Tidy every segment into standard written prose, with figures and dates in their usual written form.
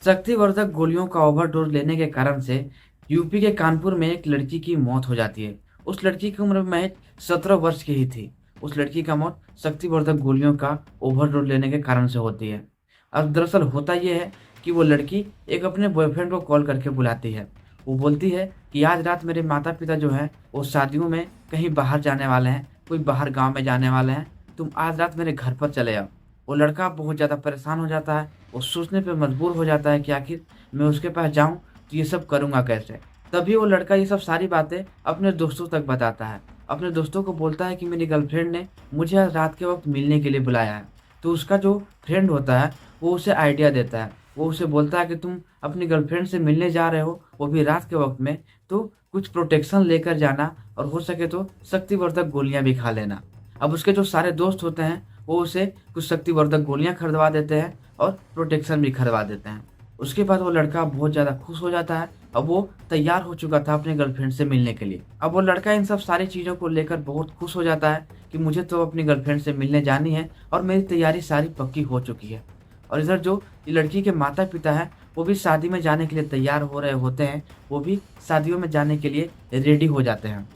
शक्तिवर्धक गोलियों का ओवरडोज लेने के कारण से यूपी के कानपुर में एक लड़की की मौत हो जाती है। उस लड़की की उम्र महज 17 वर्ष की ही थी। उस लड़की का मौत शक्तिवर्धक गोलियों का ओवरडोज लेने के कारण से होती है। अब दरअसल होता ये है कि वो लड़की एक अपने बॉयफ्रेंड को कॉल करके बुलाती है। वो बोलती है कि आज रात मेरे माता पिता जो हैं वो शादियों में कहीं बाहर जाने वाले हैं, कोई बाहर गाँव में जाने वाले हैं, तुम आज रात मेरे घर पर चले आओ। वो लड़का बहुत ज़्यादा परेशान हो जाता है। वो सोचने पे मजबूर हो जाता है कि आखिर मैं उसके पास जाऊँ तो ये सब करूँगा कैसे? तभी वो लड़का ये सब सारी बातें अपने दोस्तों तक बताता है। अपने दोस्तों को बोलता है कि मेरी गर्लफ्रेंड ने मुझे आज रात के वक़्त मिलने के लिए बुलाया है। तो उसका जो फ्रेंड होता है वो उसे आइडिया देता है। वो उसे बोलता है कि तुम अपनी गर्लफ्रेंड से मिलने जा रहे हो, वो भी रात के वक़्त में, तो कुछ प्रोटेक्शन लेकर जाना और हो सके तो शक्तिवर्धक गोलियाँ भी खा लेना। अब उसके जो सारे दोस्त होते हैं वो उसे कुछ शक्तिवर्धक गोलियाँ खरीदवा देते हैं और प्रोटेक्शन भी खरीदवा देते हैं। उसके बाद वो लड़का बहुत ज़्यादा खुश हो जाता है। अब वो तैयार हो चुका था अपने गर्लफ्रेंड से मिलने के लिए। अब वो लड़का इन सब सारी चीज़ों को लेकर बहुत खुश हो जाता है कि मुझे तो अपनी गर्लफ्रेंड से मिलने जानी है और मेरी तैयारी सारी पक्की हो चुकी है। और इधर जो ये लड़की के माता-पिता हैं, वो भी शादी में जाने के लिए तैयार हो रहे होते हैं। वो भी शादियों में जाने के लिए रेडी हो जाते हैं।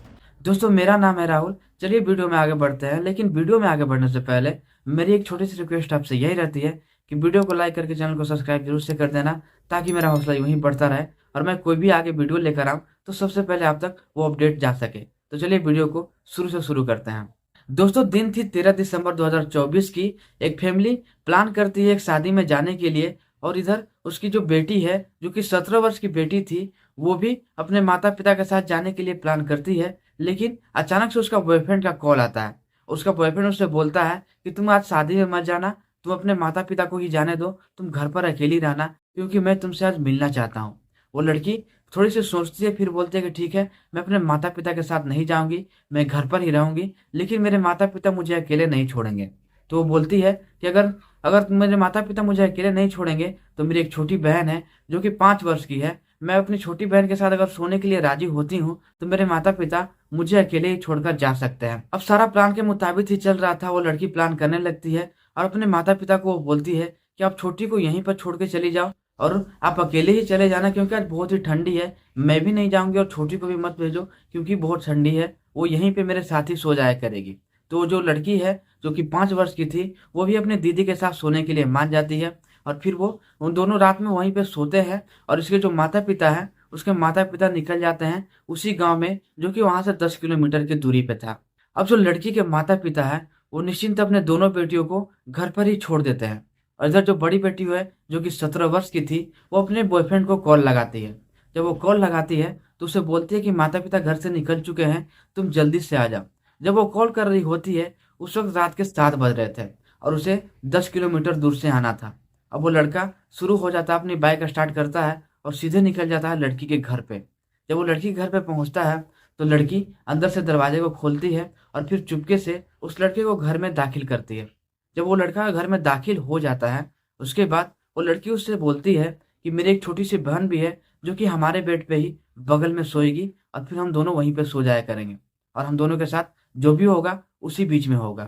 दोस्तों, मेरा नाम है राहुल। चलिए वीडियो में आगे बढ़ते हैं, लेकिन वीडियो में आगे बढ़ने से पहले मेरी एक छोटी सी रिक्वेस्ट आपसे यही रहती है कि वीडियो को लाइक करके चैनल को सब्सक्राइब जरूर से कर देना, ताकि मेरा हौसला यूं ही बढ़ता रहे और मैं कोई भी आगे वीडियो लेकर आऊँ तो सबसे पहले आप तक वो अपडेट जा सके। तो चलिए वीडियो को शुरू से शुरू करते हैं। दोस्तों, दिन थी 13 दिसंबर 2024 की। एक फैमिली प्लान करती है एक शादी में जाने के लिए, और इधर उसकी जो बेटी है, जो कि 17 वर्ष की बेटी थी, वो भी अपने माता-पिता के साथ जाने के लिए प्लान करती है। लेकिन अचानक से उसका बॉयफ्रेंड का कॉल आता है। उसका बॉयफ्रेंड उससे बोलता है कि तुम आज शादी में मत जाना, तुम अपने माता-पिता को ही जाने दो, तुम घर पर अकेली रहना, क्योंकि मैं तुमसे आज मिलना चाहता हूँ। वो लड़की थोड़ी-सी सोचती है, फिर बोलती है कि ठीक है, मैं अपने माता-पिता के साथ नहीं जाऊँगी, मैं घर पर ही रहूँगी, लेकिन मेरे माता-पिता मुझे अकेले नहीं छोड़ेंगे। तो वो बोलती है कि अगर अगर मेरे माता-पिता मुझे अकेले नहीं छोड़ेंगे, तो मेरी एक छोटी बहन है जो कि 5 वर्ष की है। मैं अपनी छोटी बहन के साथ अगर सोने के लिए राज़ी होती हूँ, तो मेरे माता-पिता मुझे अकेले ही छोड़कर जा सकते हैं। अब सारा प्लान के मुताबिक ही चल रहा था। वो लड़की प्लान करने लगती है और अपने माता-पिता को वो बोलती है कि आप छोटी को यहीं पर छोड़ के चली जाओ और आप अकेले ही चले जाना, क्योंकि आज बहुत ही ठंडी है। मैं भी नहीं जाऊँगी और छोटी को भी मत भेजो, क्योंकि बहुत ठंडी है। वो यहीं पे मेरे साथ ही सो जाया करेगी। तो जो लड़की है, जो कि 5 वर्ष की थी, वो भी अपनी दीदी के साथ सोने के लिए मान जाती है और फिर वो उन दोनों रात में वहीं पे सोते हैं। और इसके जो माता-पिता हैं, उसके माता-पिता निकल जाते हैं उसी गाँव में, जो कि वहाँ से 10 किलोमीटर की दूरी पे था। अब जो लड़की के माता-पिता हैं, वो निश्चिंत अपने दोनों बेटियों को घर पर ही छोड़ देते हैं। और इधर जो बड़ी बेटी है, जो कि 17 वर्ष की थी, वो अपने बॉयफ्रेंड को कॉल लगाती है। जब वो कॉल लगाती है, तो उसे बोलती है कि माता-पिता घर से निकल चुके हैं, तुम जल्दी से आ जाओ। जब वो कॉल कर रही होती है, उस वक़्त रात के 7 बज रहे थे और उसे 10 किलोमीटर दूर से आना था। अब वो लड़का शुरू हो जाता है, अपनी बाइक स्टार्ट करता है और सीधे निकल जाता है लड़की के घर पे। जब वो लड़की के घर पे पहुँचता है, तो लड़की अंदर से दरवाजे को खोलती है और फिर चुपके से उस लड़के को घर में दाखिल करती है। जब वो लड़का घर में दाखिल हो जाता है, उसके बाद वो लड़की उससे बोलती है कि मेरी एक छोटी-सी बहन भी है, जो कि हमारे बेड पे ही बगल में सोएगी और फिर हम दोनों वहीं पे सो जाया करेंगे और हम दोनों के साथ जो भी होगा उसी बीच में होगा।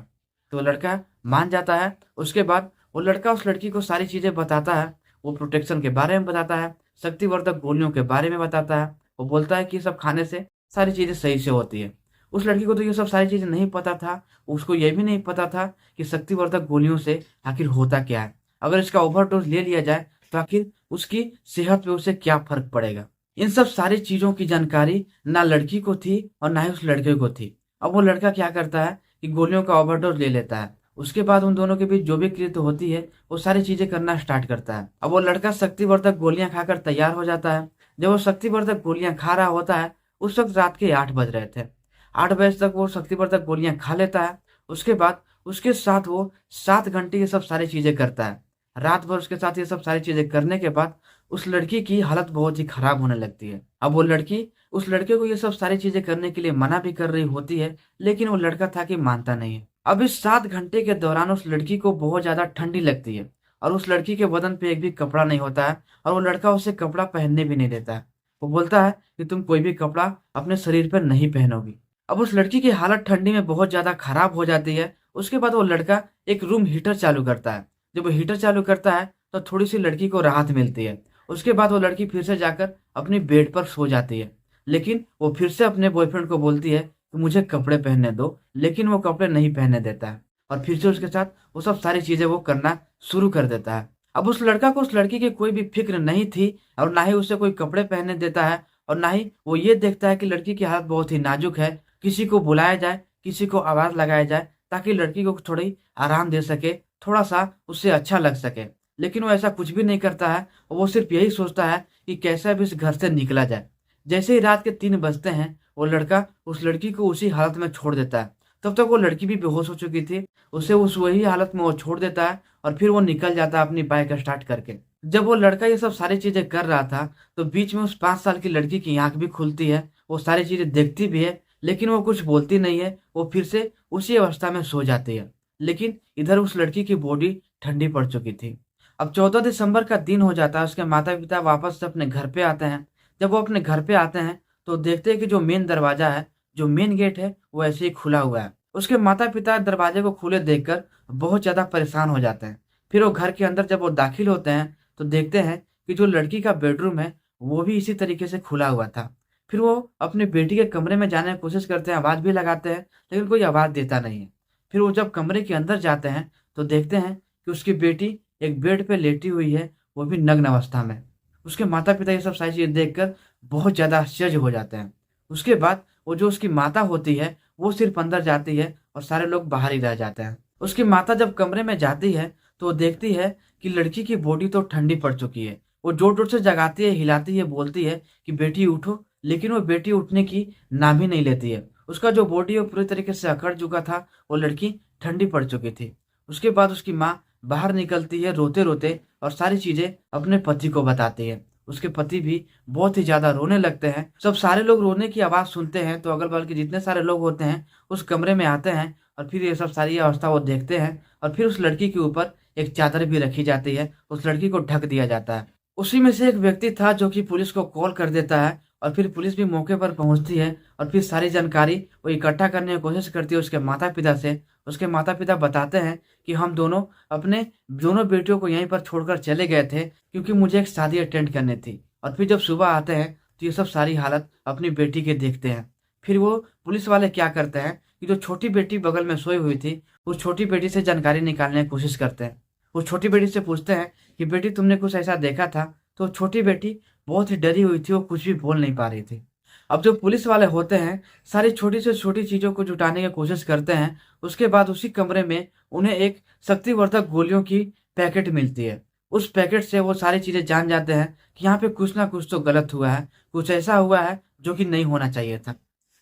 तो वो लड़का मान जाता है। उसके बाद वो लड़का उस लड़की को सारी चीज़ें बताता है। वो प्रोटेक्शन के बारे में बताता है, शक्तिवर्धक गोलियों के बारे में बताता है। वो बोलता है कि ये सब खाने से सारी चीज़ें सही से होती है। उस लड़की को तो ये सब सारी चीज़ें नहीं पता था। उसको ये भी नहीं पता था कि शक्तिवर्धक गोलियों से आखिर होता क्या है? अगर इसका ओवरडोज़ ले लिया जाए, तो आखिर उसकी सेहत पे उससे क्या फ़र्क पड़ेगा? इन सब सारी चीज़ों की जानकारी ना लड़की को थी और ना ही उस लड़के को थी। अब वो लड़का क्या करता है कि गोलियों का ओवरडोज़ ले लेता है। उसके बाद उन दोनों के बीच जो भी कृत्य होती है, वो सारी चीज़ें करना स्टार्ट करता है। अब वो लड़का शक्तिवर्धक गोलियाँ खाकर तैयार हो जाता है। जब वो शक्तिवर्धक गोलियाँ खा रहा होता है, उस वक़्त रात के 8 बज रहे थे। 8 बजे तक वो शक्तिवर्धक गोलियाँ खा लेता है। उसके बाद उसके साथ वो 7 घंटे ये सब सारी चीज़ें करता है। रात भर उसके साथ ये सब सारी चीज़ें करने के बाद उस लड़की की हालत बहुत ही खराब होने लगती है। अब वो लड़की उस लड़के को ये सब सारी चीज़ें करने के लिए मना भी कर रही होती है, लेकिन वो लड़का था कि मानता नहीं है। अब इस 7 घंटे के दौरान उस लड़की को बहुत ज़्यादा ठंडी लगती है और उस लड़की के बदन पे एक भी कपड़ा नहीं होता है और वो लड़का उसे कपड़ा पहनने भी नहीं देता है। वो बोलता है कि तुम कोई भी कपड़ा अपने शरीर पर नहीं पहनोगी। अब उस लड़की की हालत ठंडी में बहुत ज़्यादा खराब हो जाती है। उसके बाद वो लड़का एक रूम हीटर चालू करता है। जब वो हीटर चालू करता है, तो थोड़ी-सी लड़की को राहत मिलती है उसके बाद वो लड़की फिर से जाकर अपनी बेड पर सो जाती है। लेकिन वो फिर से अपने बॉयफ्रेंड को बोलती है कि मुझे कपड़े पहनने दो, लेकिन वो कपड़े नहीं पहनने देता है और फिर से उसके साथ वो सब सारी चीज़ें वो करना शुरू कर देता है। अब उस लड़का को उस लड़की की कोई भी फ़िक्र नहीं थी और ना ही उसे कोई कपड़े पहनने देता है और ना ही वो ये देखता है कि लड़की की हालत बहुत ही नाज़ुक है, किसी को बुलाया जाए, किसी को आवाज़ लगाया जाए ताकि लड़की को थोड़ी आराम दे सके, थोड़ा-सा उससे अच्छा लग सके। लेकिन वो ऐसा कुछ भी नहीं करता है, वो सिर्फ़ यही सोचता है कि कैसे भी इस घर से निकला जाए। जैसे ही रात के 3 बजते हैं, वो लड़का उस लड़की को उसी हालत में छोड़ देता है। तब तक वो लड़की भी बेहोश हो चुकी थी, उसे उस वही हालत में वो छोड़ देता है और फिर वो निकल जाता है अपनी बाइक स्टार्ट करके। जब वो लड़का ये सब सारी चीज़ें कर रहा था, तो बीच में उस 5 साल की लड़की की आँख भी खुलती है, वो सारी चीज़ें देखती भी है, लेकिन वो कुछ बोलती नहीं है, वो फिर से उसी अवस्था में सो जाती है। लेकिन इधर उस लड़की की बॉडी ठंडी पड़ चुकी थी। अब 14 दिसंबर का दिन हो जाता है, उसके माता-पिता वापस से अपने घर पे आते हैं। जब वो अपने घर पे आते हैं, तो देखते हैं कि जो मेन दरवाज़ा है, जो मेन गेट है, वो ऐसे ही खुला हुआ है। उसके माता-पिता दरवाजे को खुले देखकर बहुत ज़्यादा परेशान हो जाते हैं। फिर वो घर के अंदर जब वो दाखिल होते हैं, तो देखते हैं कि जो लड़की का बेडरूम है, वो भी इसी तरीके से खुला हुआ था। फिर वो अपनी बेटी के कमरे में जाने की कोशिश करते हैं, आवाज़ भी लगाते हैं, लेकिन कोई आवाज़ देता नहीं है। फिर वो जब कमरे के अंदर जाते हैं, तो देखते हैं कि उसकी बेटी एक बेड पे लेटी हुई है, वो भी नग्न अवस्था में। उसके माता-पिता ये सब सारी चीज़ें देखकर बहुत ज़्यादा आश्चर्य हो जाते हैं। उसके बाद वो जो उसकी माता होती है, वो सिर्फ़ अंदर जाती है और सारे लोग बाहर ही रह जाते हैं। उसकी माता जब कमरे में जाती है, तो वो देखती है कि लड़की की बॉडी तो ठंडी पड़ चुकी है। वो ज़ोर-ज़ोर से जगाती है, हिलाती है, बोलती है कि बेटी उठो, लेकिन वो बेटी उठने की नाम ही नहीं लेती है। उसका जो बॉडी है वो पूरी तरीके से अकड़ चुका था, वो लड़की ठंडी पड़ चुकी थी। उसके बाद उसकी माँ बाहर निकलती है रोते-रोते और सारी चीज़ें अपने पति को बताती है। उसके पति भी बहुत ही ज़्यादा रोने लगते हैं। जब सारे लोग रोने की आवाज़ सुनते हैं, तो अगल-बगल के जितने सारे लोग होते हैं, उस कमरे में आते हैं और फिर ये सब सारी अवस्था वो देखते हैं और फिर उस लड़की के ऊपर एक चादर भी रखी जाती है, उस लड़की को ढक दिया जाता है। उसी में से एक व्यक्ति था जो कि पुलिस को कॉल कर देता है और फिर पुलिस भी मौके पर पहुँचती है और फिर सारी जानकारी वो इकट्ठा करने की कोशिश करती है उसके माता-पिता से। उसके माता-पिता बताते हैं कि हम दोनों अपने दोनों बेटियों को यहीं पर छोड़कर चले गए थे क्योंकि मुझे एक शादी अटेंड करनी थी और फिर जब सुबह आते हैं तो ये सब सारी हालत अपनी बेटी के देखते हैं। फिर वो पुलिस वाले क्या करते हैं कि जो छोटी बेटी बगल में सोई हुई थी, उस छोटी बेटी से जानकारी निकालने की कोशिश करते हैं। उस छोटी बेटी से पूछते हैं कि बेटी तुमने कुछ ऐसा देखा था? तो छोटी बेटी बहुत ही डरी हुई थी, वो कुछ भी बोल नहीं पा रही थी। अब जो पुलिस वाले होते हैं, सारी छोटी से छोटी चीज़ों को जुटाने की कोशिश करते हैं। उसके बाद उसी कमरे में उन्हें एक शक्तिवर्धक गोलियों की पैकेट मिलती है। उस पैकेट से वो सारी चीज़ें जान जाते हैं कि यहाँ पे कुछ ना कुछ तो गलत हुआ है, कुछ ऐसा हुआ है जो कि नहीं होना चाहिए था।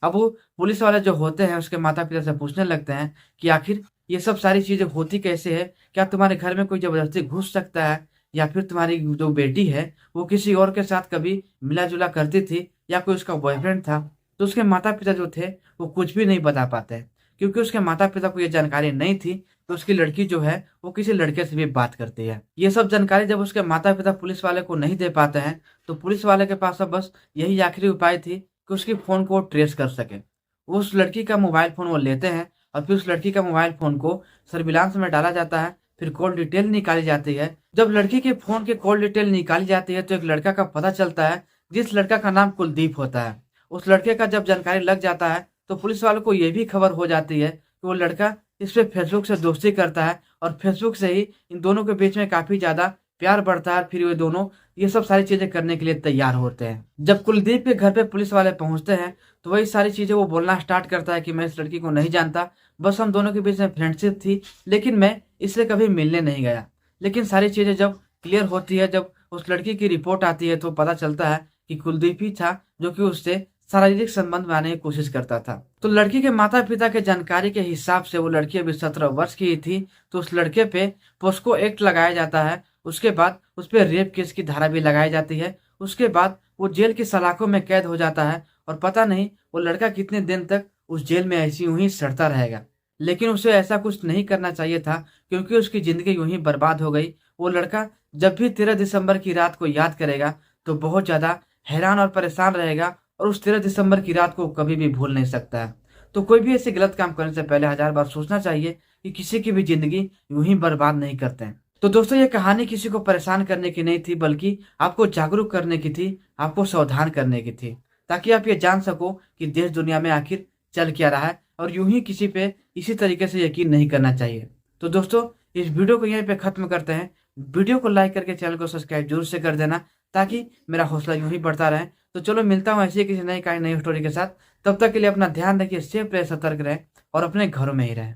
अब वो पुलिस वाले जो होते हैं उसके माता-पिता से पूछने लगते हैं कि आखिर ये सब सारी चीज़ें होती कैसे है? क्या तुम्हारे घर में कोई ज़बरदस्ती घुस सकता है? या फिर तुम्हारी जो बेटी है वो किसी और के साथ कभी मिला-जुला करती थी या कोई उसका बॉयफ्रेंड था? तो उसके माता-पिता जो थे वो कुछ भी नहीं बता पाते हैं। क्योंकि उसके माता-पिता को ये जानकारी नहीं थी कि उसकी लड़की जो है वो किसी लड़के से भी बात करती है। ये सब जानकारी जब उसके माता-पिता पुलिस वाले को नहीं दे पाते हैं, तो पुलिस वाले के पास अब बस यही आखिरी उपाय थी कि उसके फ़ोन को वो ट्रेस कर सकें। उस लड़की का मोबाइल फ़ोन वो लेते हैं और फिर उस लड़की का मोबाइल फ़ोन को सर्विलांस में डाला जाता है, फिर कॉल डिटेल निकाली जाती है। जब लड़की के फ़ोन की कॉल डिटेल निकाली जाती है, तो एक लड़का का पता चलता है, जिस लड़का का नाम कुलदीप होता है। उस लड़के का जब जानकारी लग जाता है, तो पुलिस वालों को ये भी खबर हो जाती है कि वो लड़का इस पे फेसबुक से दोस्ती करता है और फेसबुक से ही इन दोनों के बीच में काफ़ी ज़्यादा प्यार बढ़ता है। फिर ये दोनों ये सब सारी चीज़ें करने के लिए तैयार होते हैं। जब कुलदीप के घर पे पुलिस वाले पहुँचते हैं, तो वही सारी चीज़ें वो बोलना स्टार्ट करता है कि मैं इस लड़की को नहीं जानता, बस हम दोनों के बीच में फ्रेंडशिप थी, लेकिन मैं इससे कभी मिलने नहीं गया। लेकिन सारी चीज़ें जब क्लियर होती है, जब उस लड़की की रिपोर्ट आती है, तो पता चलता है कि कुलदीप ही था जो कि उससे शारीरिक संबंध बनाने की कोशिश करता था। तो लड़की के माता-पिता के जानकारी के हिसाब से वो लड़की अभी 17 वर्ष की ही थी, तो उस लड़के पे पोस्को एक्ट लगाया जाता है। उसके बाद उस पे रेप केस की धारा भी लगाई जाती है। उसके बाद वो जेल की सलाखों में कैद हो जाता है और पता नहीं वो लड़का कितने दिन तक उस जेल में ऐसे यूँ ही सड़ता रहेगा। लेकिन उसे ऐसा कुछ नहीं करना चाहिए था क्योंकि उसकी ज़िंदगी यूँ ही बर्बाद हो गई। वो लड़का जब भी 13 दिसंबर की रात को याद करेगा, तो बहुत ज़्यादा हैरान और परेशान रहेगा और उस 13 दिसंबर की रात को कभी भी भूल नहीं सकता है। तो कोई भी ऐसे गलत काम करने से पहले 1000 बार सोचना चाहिए कि किसी की भी ज़िंदगी यूँ ही बर्बाद नहीं करते हैं। तो दोस्तों, ये कहानी किसी को परेशान करने की नहीं थी, बल्कि आपको जागरूक करने की थी, आपको सावधान करने की थी, ताकि आप ये जान सको कि देश दुनिया में आखिर चल क्या रहा है और यूं ही किसी पे इसी तरीके से यकीन नहीं करना चाहिए। तो दोस्तों, इस वीडियो को यहीं पे ख़त्म करते हैं। वीडियो को लाइक करके चैनल को सब्सक्राइब जरूर से कर देना, ताकि मेरा हौसला यूं ही बढ़ता रहे। तो चलो, मिलता हूँ ऐसी ही किसी नई कहानी, नई स्टोरी के साथ। तब तक के लिए अपना ध्यान रखिए, सेफ रहे, सतर्क रहे और अपने घरों में ही रहें।